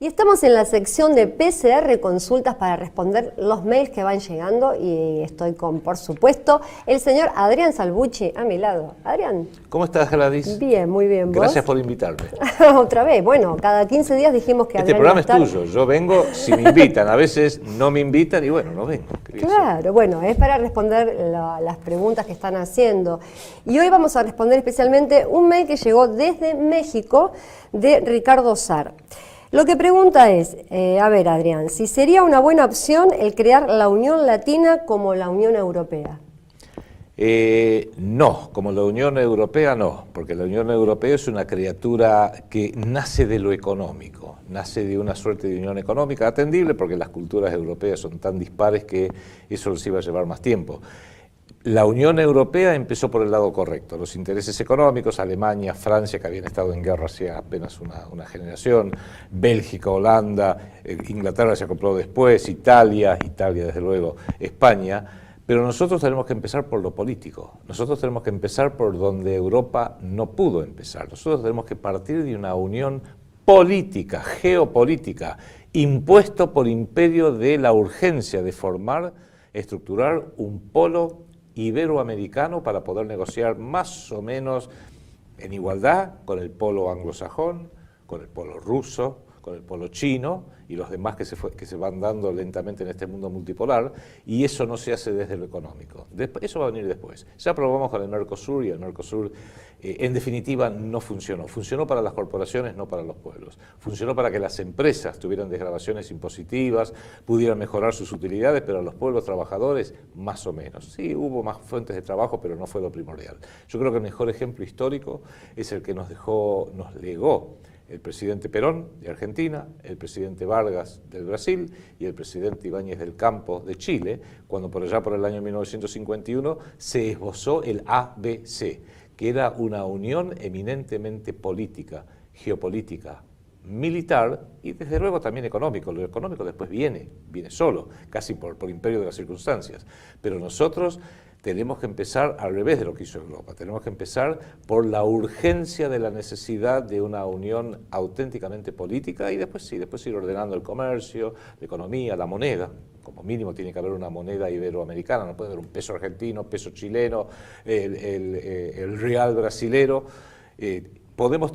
Y estamos en la sección de PCR Consultas para responder los mails que van llegando y estoy con, por supuesto, el señor Adrián Salvucci a mi lado. Adrián. ¿Cómo estás, Gladys? Bien, muy bien. ¿Vos? Gracias por invitarme. Otra vez, bueno, cada 15 días dijimos que Este Adrián programa es tuyo, yo vengo si me invitan, a veces no me invitan y bueno, no vengo. Claro, bueno, es para responder las preguntas que están haciendo. Y hoy vamos a responder especialmente un mail que llegó desde México de Ricardo Sar. Lo que pregunta es, a ver Adrián, si sería una buena opción el crear la Unión Latina como la Unión Europea. No, como la Unión Europea no, porque la Unión Europea es una criatura que nace de lo económico, nace de una suerte de unión económica atendible porque las culturas europeas son tan dispares que eso les iba a llevar más tiempo. La Unión Europea empezó por el lado correcto, los intereses económicos, Alemania, Francia, que habían estado en guerra hace apenas una generación, Bélgica, Holanda, Inglaterra se acopló después, Italia desde luego, España, pero nosotros tenemos que empezar por lo político, nosotros tenemos que empezar por donde Europa no pudo empezar, nosotros tenemos que partir de una unión política, geopolítica, impuesto por imperio de la urgencia de formar, estructurar un polo iberoamericano para poder negociar más o menos en igualdad con el polo anglosajón, con el polo ruso, con el polo chino y los demás que se van dando lentamente en este mundo multipolar, y eso no se hace desde lo económico. Eso va a venir después. Ya probamos con el Mercosur y el Mercosur en definitiva no funcionó. Funcionó para las corporaciones, no para los pueblos. Funcionó para que las empresas tuvieran desgravaciones impositivas, pudieran mejorar sus utilidades, pero a los pueblos trabajadores más o menos. Sí, hubo más fuentes de trabajo, pero no fue lo primordial. Yo creo que el mejor ejemplo histórico es el que nos legó el presidente Perón de Argentina, el presidente Vargas del Brasil y el presidente Ibáñez del Campo de Chile, cuando por allá por el año 1951 se esbozó el ABC, que era una unión eminentemente política, geopolítica, militar y desde luego también económico. Lo económico después viene solo, casi por imperio de las circunstancias. Pero nosotros tenemos que empezar al revés de lo que hizo Europa. Tenemos que empezar por la urgencia de la necesidad de una unión auténticamente política y después ir ordenando el comercio, la economía, la moneda. Como mínimo tiene que haber una moneda iberoamericana, no puede haber un peso argentino, peso chileno, el real brasilero. Podemos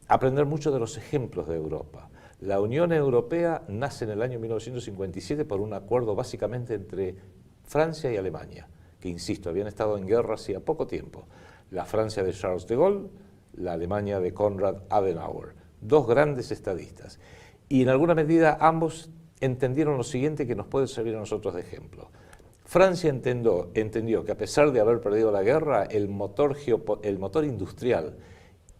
aprender mucho de los ejemplos de Europa. La Unión Europea nace en el año 1957 por un acuerdo básicamente entre Francia y Alemania, que insisto, habían estado en guerra hacía poco tiempo. La Francia de Charles de Gaulle, la Alemania de Konrad Adenauer, dos grandes estadistas. Y en alguna medida ambos entendieron lo siguiente que nos puede servir a nosotros de ejemplo. Francia entendió que a pesar de haber perdido la guerra, el motor industrial,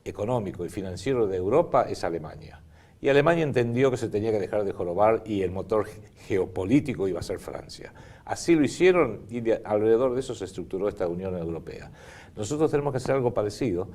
económico y financiero de Europa es Alemania. Y Alemania entendió que se tenía que dejar de jorobar y el motor geopolítico iba a ser Francia. Así lo hicieron y alrededor de eso se estructuró esta Unión Europea. Nosotros tenemos que hacer algo parecido,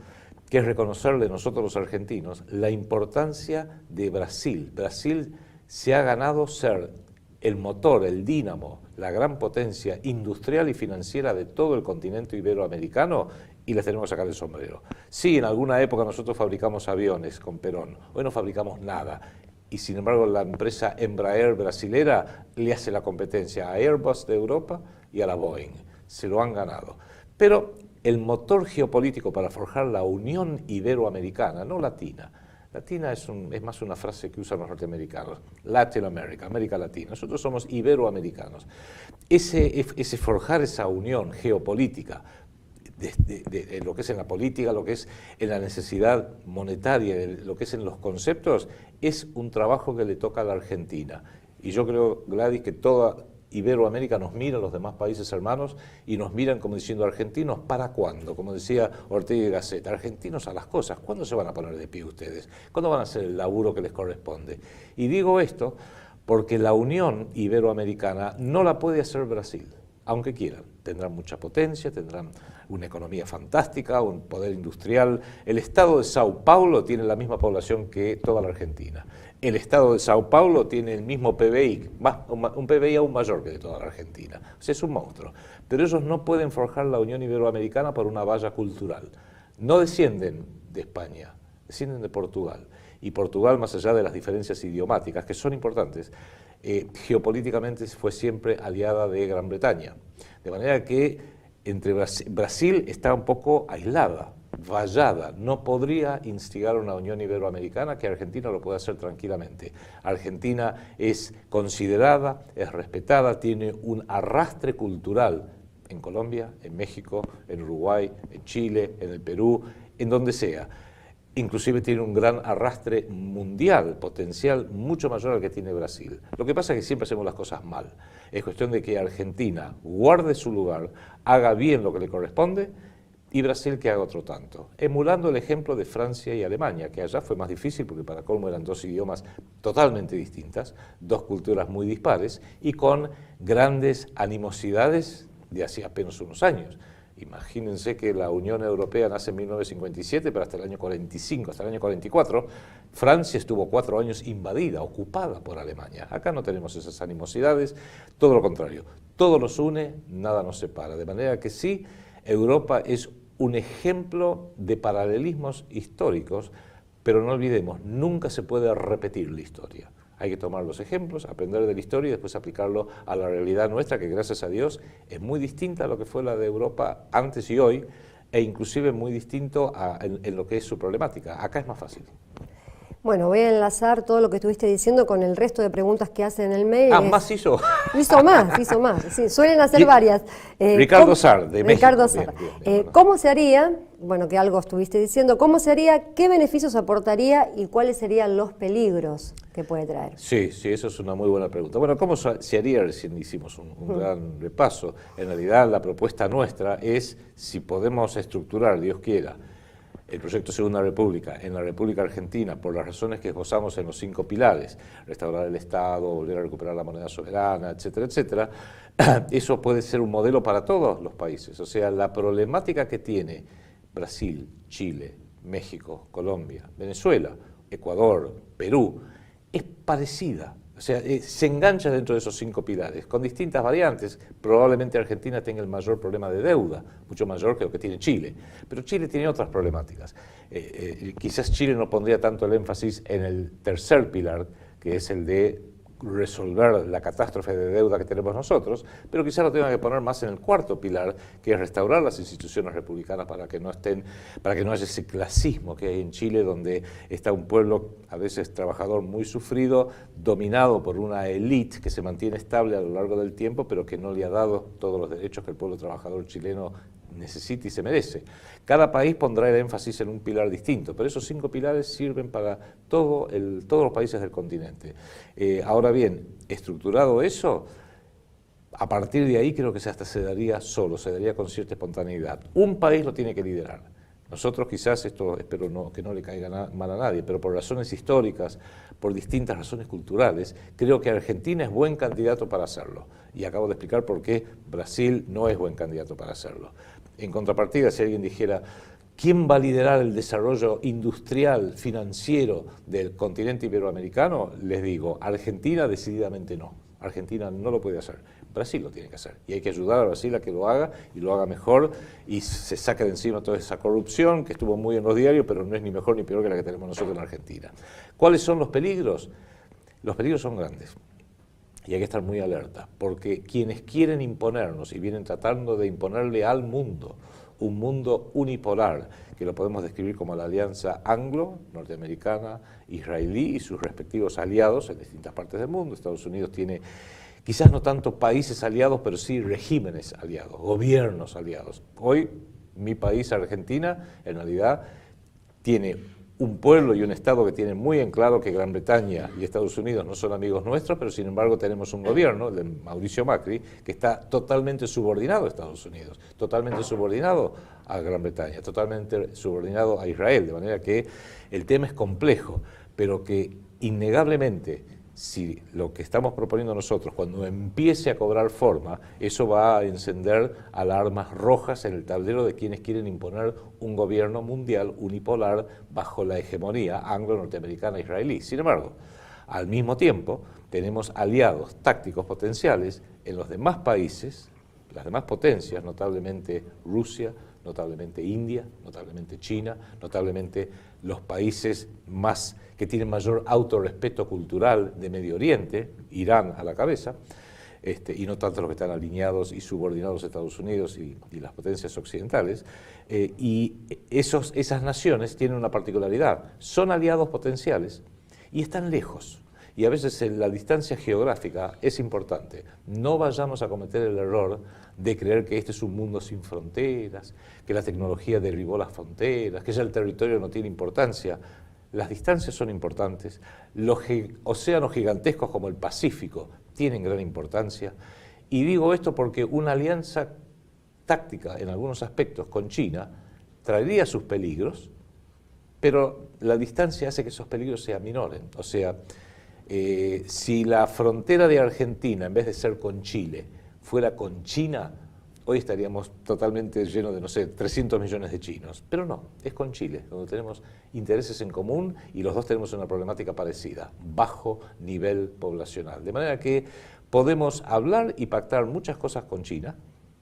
que es reconocerle nosotros los argentinos la importancia de Brasil. Brasil se ha ganado ser el motor, el dínamo, la gran potencia industrial y financiera de todo el continente iberoamericano y les tenemos que sacar el sombrero. Sí, en alguna época nosotros fabricamos aviones con Perón, hoy no fabricamos nada. Y sin embargo la empresa Embraer brasilera le hace la competencia a Airbus de Europa y a la Boeing. Se lo han ganado. Pero el motor geopolítico para forjar la Unión Iberoamericana, no latina. Latina es más una frase que usan los norteamericanos. Latin America, América Latina. Nosotros somos iberoamericanos. Ese forjar esa unión geopolítica de lo que es en la política, lo que es en la necesidad monetaria, lo que es en los conceptos, es un trabajo que le toca a la Argentina. Y yo creo, Gladys, que toda Iberoamérica nos mira, los demás países hermanos, y nos miran como diciendo, argentinos, ¿para cuándo? Como decía Ortega y Gasset, argentinos a las cosas, ¿cuándo se van a poner de pie ustedes? ¿Cuándo van a hacer el laburo que les corresponde? Y digo esto porque la Unión Iberoamericana no la puede hacer Brasil, aunque quieran. Tendrán mucha potencia, tendrán una economía fantástica, un poder industrial. El estado de Sao Paulo tiene la misma población que toda la Argentina. El estado de Sao Paulo tiene el mismo PBI, un PBI aún mayor que de toda la Argentina. O sea, es un monstruo. Pero ellos no pueden forjar la Unión Iberoamericana por una valla cultural. No descienden de España, descienden de Portugal. y Portugal, más allá de las diferencias idiomáticas, que son importantes, geopolíticamente fue siempre aliada de Gran Bretaña. De manera que entre Brasil está un poco aislada, vallada, no podría instigar una unión iberoamericana, que Argentina lo puede hacer tranquilamente. Argentina es considerada, es respetada, tiene un arrastre cultural en Colombia, en México, en Uruguay, en Chile, en el Perú, en donde sea. Inclusive tiene un gran arrastre mundial, potencial, mucho mayor al que tiene Brasil. Lo que pasa es que siempre hacemos las cosas mal. Es cuestión de que Argentina guarde su lugar, haga bien lo que le corresponde, y Brasil que haga otro tanto, emulando el ejemplo de Francia y Alemania, que allá fue más difícil porque para colmo eran dos idiomas totalmente distintas, dos culturas muy dispares y con grandes animosidades de hace apenas unos años. Imagínense que la Unión Europea nace en 1957, pero hasta el año 45, hasta el año 44, Francia estuvo 4 años invadida, ocupada por Alemania. Acá no tenemos esas animosidades, todo lo contrario, todo nos une, nada nos separa, de manera que sí, Europa es un ejemplo de paralelismos históricos, pero no olvidemos, nunca se puede repetir la historia. Hay que tomar los ejemplos, aprender de la historia y después aplicarlo a la realidad nuestra, que gracias a Dios es muy distinta a lo que fue la de Europa antes y hoy, e inclusive muy distinto en lo que es su problemática. Acá es más fácil. Bueno, voy a enlazar todo lo que estuviste diciendo con el resto de preguntas que hacen en el mail. Más hizo. Hizo más. Sí, suelen hacer varias. Ricardo Sar, de México. Ricardo Sar. Bien, ¿cómo se haría? Bueno, que algo estuviste diciendo. ¿Cómo se haría? ¿Qué beneficios aportaría? ¿Y cuáles serían los peligros que puede traer? Sí, eso es una muy buena pregunta. Bueno, ¿cómo se haría? Recién hicimos un gran repaso. En realidad, la propuesta nuestra es, si podemos estructurar, Dios quiera, el proyecto Segunda República en la República Argentina, por las razones que esbozamos en los 5 pilares, restaurar el Estado, volver a recuperar la moneda soberana, etcétera, etcétera, eso puede ser un modelo para todos los países. O sea, la problemática que tiene Brasil, Chile, México, Colombia, Venezuela, Ecuador, Perú, es parecida. O sea, se engancha dentro de esos 5 pilares, con distintas variantes. Probablemente Argentina tenga el mayor problema de deuda, mucho mayor que lo que tiene Chile. Pero Chile tiene otras problemáticas. Quizás Chile no pondría tanto el énfasis en el tercer pilar, que es el de resolver la catástrofe de deuda que tenemos nosotros, pero quizás lo tenga que poner más en el 4.º pilar, que es restaurar las instituciones republicanas para que no haya ese clasismo que hay en Chile, donde está un pueblo a veces trabajador muy sufrido, dominado por una élite que se mantiene estable a lo largo del tiempo, pero que no le ha dado todos los derechos que el pueblo trabajador chileno necesita y se merece. Cada país pondrá el énfasis en un pilar distinto, pero esos 5 pilares sirven para todos los países del continente. Ahora bien, estructurado eso, a partir de ahí creo que hasta se daría solo, se daría con cierta espontaneidad. Un país lo tiene que liderar. Nosotros quizás, esto espero que no le caiga mal a nadie, pero por razones históricas, por distintas razones culturales, creo que Argentina es buen candidato para hacerlo. Y acabo de explicar por qué Brasil no es buen candidato para hacerlo. En contrapartida, si alguien dijera, ¿quién va a liderar el desarrollo industrial, financiero del continente iberoamericano? Les digo, Argentina decididamente no. Argentina no lo puede hacer. Brasil lo tiene que hacer. Y hay que ayudar a Brasil a que lo haga y lo haga mejor y se saque de encima toda esa corrupción que estuvo muy en los diarios, pero no es ni mejor ni peor que la que tenemos nosotros en Argentina. ¿Cuáles son los peligros? Los peligros son grandes. Y hay que estar muy alerta, porque quienes quieren imponernos y vienen tratando de imponerle al mundo un mundo unipolar, que lo podemos describir como la alianza anglo, norteamericana, israelí y sus respectivos aliados en distintas partes del mundo. Estados Unidos tiene quizás no tanto países aliados, pero sí regímenes aliados, gobiernos aliados. Hoy mi país, Argentina, en realidad tiene un pueblo y un Estado que tienen muy en claro que Gran Bretaña y Estados Unidos no son amigos nuestros, pero sin embargo tenemos un gobierno, el de Mauricio Macri, que está totalmente subordinado a Estados Unidos, totalmente subordinado a Gran Bretaña, totalmente subordinado a Israel, de manera que el tema es complejo, pero que innegablemente, si lo que estamos proponiendo nosotros, cuando empiece a cobrar forma, eso va a encender alarmas rojas en el tablero de quienes quieren imponer un gobierno mundial unipolar bajo la hegemonía anglo-norteamericana israelí. Sin embargo, al mismo tiempo, tenemos aliados tácticos potenciales en los demás países, las demás potencias, notablemente Rusia, notablemente India, notablemente China, notablemente los países que tienen mayor autorrespeto cultural de Medio Oriente, Irán a la cabeza, y no tanto los que están alineados y subordinados a Estados Unidos y las potencias occidentales. Y esas naciones tienen una particularidad, son aliados potenciales y están lejos. Y a veces la distancia geográfica es importante. No vayamos a cometer el error de creer que este es un mundo sin fronteras, que la tecnología derribó las fronteras, que ya el territorio no tiene importancia. Las distancias son importantes, los océanos gigantescos como el Pacífico tienen gran importancia, y digo esto porque una alianza táctica en algunos aspectos con China traería sus peligros, pero la distancia hace que esos peligros se aminoren. O sea, si la frontera de Argentina, en vez de ser con Chile, fuera con China, hoy estaríamos totalmente llenos de, no sé, 300 millones de chinos. Pero no, es con Chile, donde tenemos intereses en común y los dos tenemos una problemática parecida, bajo nivel poblacional. De manera que podemos hablar y pactar muchas cosas con China,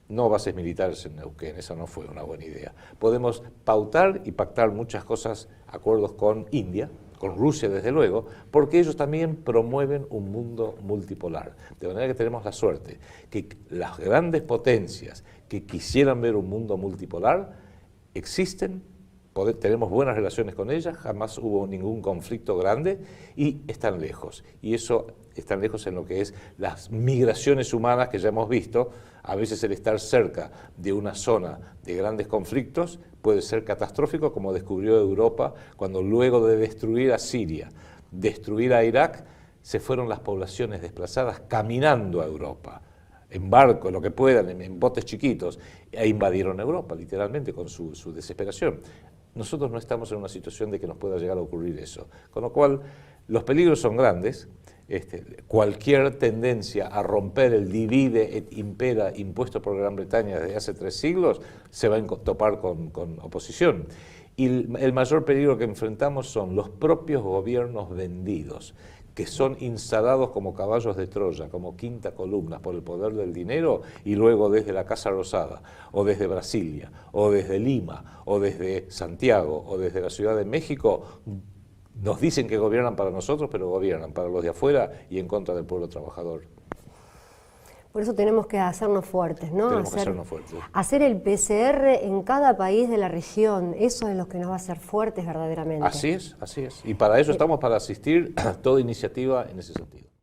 no bases militares en Neuquén, esa no fue una buena idea. Podemos pautar y pactar muchas cosas, acuerdos con India, con Rusia desde luego, porque ellos también promueven un mundo multipolar. De manera que tenemos la suerte que las grandes potencias que quisieran ver un mundo multipolar existen, tenemos buenas relaciones con ellas, jamás hubo ningún conflicto grande y están lejos. Y eso están lejos en lo que es las migraciones humanas que ya hemos visto. A veces el estar cerca de una zona de grandes conflictos puede ser catastrófico, como descubrió Europa cuando luego de destruir a Siria, destruir a Irak, se fueron las poblaciones desplazadas caminando a Europa, en barco, lo que puedan, en botes chiquitos, e invadieron Europa, literalmente, con su desesperación. Nosotros no estamos en una situación de que nos pueda llegar a ocurrir eso, con lo cual los peligros son grandes. Cualquier tendencia a romper el divide et impera impuesto por Gran Bretaña desde hace 3 siglos se va a topar con oposición. Y el mayor peligro que enfrentamos son los propios gobiernos vendidos, que son instalados como caballos de Troya, como quinta columna por el poder del dinero, y luego desde la Casa Rosada, o desde Brasilia, o desde Lima, o desde Santiago, o desde la Ciudad de México, nos dicen que gobiernan para nosotros, pero gobiernan para los de afuera y en contra del pueblo trabajador. Por eso tenemos que hacernos fuertes, ¿no? Tenemos que hacernos fuertes. Hacer el PCR en cada país de la región, eso es lo que nos va a hacer fuertes verdaderamente. Así es, así es. Y para eso estamos, para asistir a toda iniciativa en ese sentido.